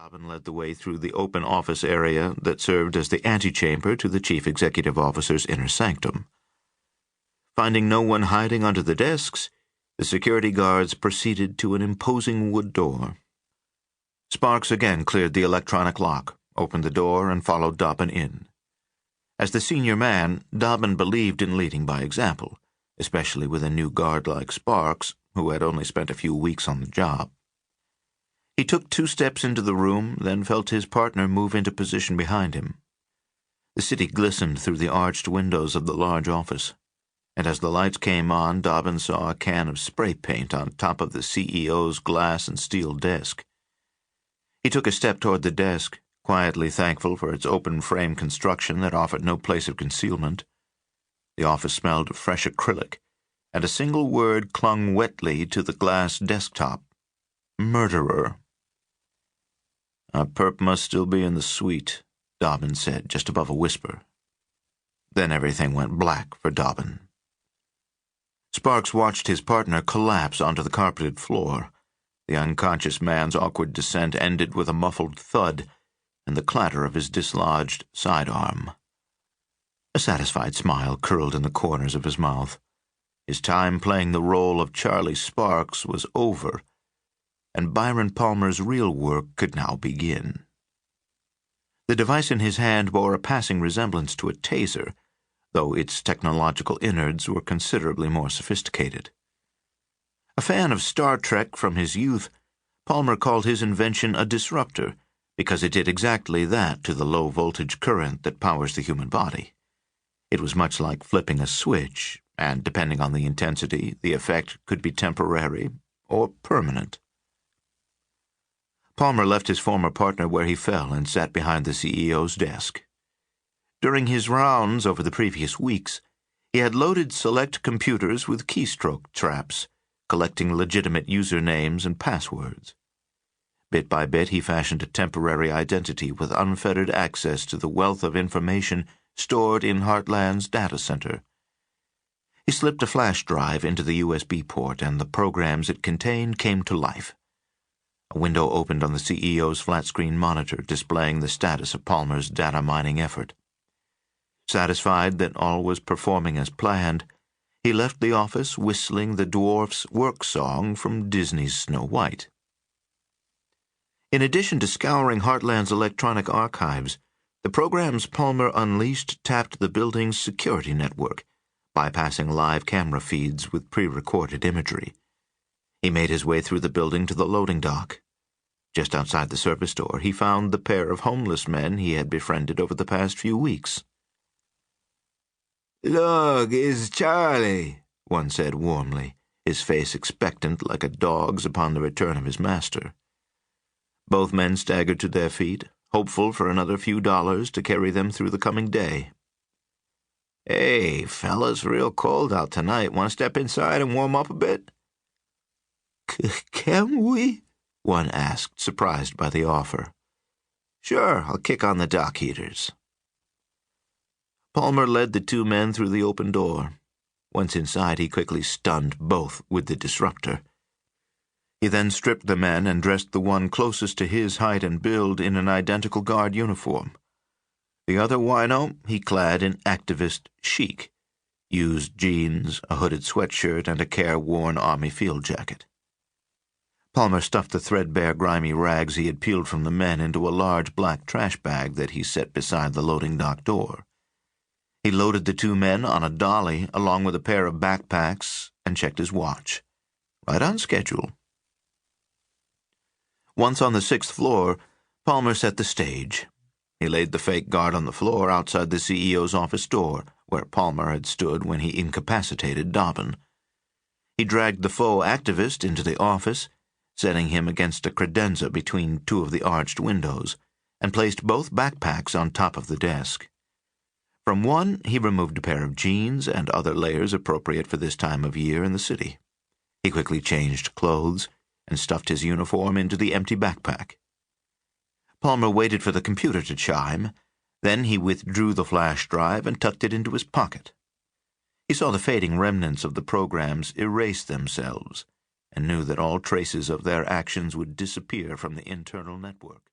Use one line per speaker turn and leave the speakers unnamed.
Dobbin led the way through the open office area that served as the antechamber to the chief executive officer's inner sanctum. Finding no one hiding under the desks, the security guards proceeded to an imposing wood door. Sparks again cleared the electronic lock, opened the door, and followed Dobbin in. As the senior man, Dobbin believed in leading by example, especially with a new guard like Sparks, who had only spent a few weeks on the job. He took 2 steps into the room, then felt his partner move into position behind him. The city glistened through the arched windows of the large office, and as the lights came on, Dobbin saw a can of spray paint on top of the CEO's glass and steel desk. He took a step toward the desk, quietly thankful for its open-frame construction that offered no place of concealment. The office smelled of fresh acrylic, and a single word clung wetly to the glass desktop: murderer. "A perp must still be in the suite," Dobbin said, just above a whisper. Then everything went black for Dobbin. Sparks watched his partner collapse onto the carpeted floor. The unconscious man's awkward descent ended with a muffled thud and the clatter of his dislodged sidearm. A satisfied smile curled in the corners of his mouth. His time playing the role of Charlie Sparks was over, and Byron Palmer's real work could now begin. The device in his hand bore a passing resemblance to a taser, though its technological innards were considerably more sophisticated. A fan of Star Trek from his youth, Palmer called his invention a disruptor because it did exactly that to the low-voltage current that powers the human body. It was much like flipping a switch, and depending on the intensity, the effect could be temporary or permanent. Palmer left his former partner where he fell and sat behind the CEO's desk. During his rounds over the previous weeks, he had loaded select computers with keystroke traps, collecting legitimate usernames and passwords. Bit by bit, he fashioned a temporary identity with unfettered access to the wealth of information stored in Heartland's data center. He slipped a flash drive into the USB port, and the programs it contained came to life. A window opened on the CEO's flat-screen monitor, displaying the status of Palmer's data mining effort. Satisfied that all was performing as planned, he left the office whistling the dwarf's work song from Disney's Snow White. In addition to scouring Heartland's electronic archives, the programs Palmer unleashed tapped the building's security network, bypassing live camera feeds with pre-recorded imagery. He made his way through the building to the loading dock. Just outside the service door, he found the pair of homeless men he had befriended over the past few weeks.
"Look, it's Charlie," one said warmly, his face expectant like a dog's upon the return of his master.
Both men staggered to their feet, hopeful for another few dollars to carry them through the coming day.
"Hey, fellas, real cold out tonight. Want to step inside and warm up a bit?"
Can we?" one asked, surprised by the offer.
"Sure, I'll kick on the dock heaters."
Palmer led the 2 men through the open door. Once inside, he quickly stunned both with the disruptor. He then stripped the men and dressed the one closest to his height and build in an identical guard uniform. The other wino he clad in activist chic, used jeans, a hooded sweatshirt, and a careworn army field jacket. Palmer stuffed the threadbare, grimy rags he had peeled from the men into a large black trash bag that he set beside the loading dock door. He loaded the 2 men on a dolly along with a pair of backpacks and checked his watch. Right on schedule. Once on the 6th floor, Palmer set the stage. He laid the fake guard on the floor outside the CEO's office door, where Palmer had stood when he incapacitated Dobbin. He dragged the faux activist into the office, setting him against a credenza between 2 of the arched windows, and placed both backpacks on top of the desk. From one, he removed a pair of jeans and other layers appropriate for this time of year in the city. He quickly changed clothes and stuffed his uniform into the empty backpack. Palmer waited for the computer to chime. Then he withdrew the flash drive and tucked it into his pocket. He saw the fading remnants of the programs erase themselves and knew that all traces of their actions would disappear from the internal network.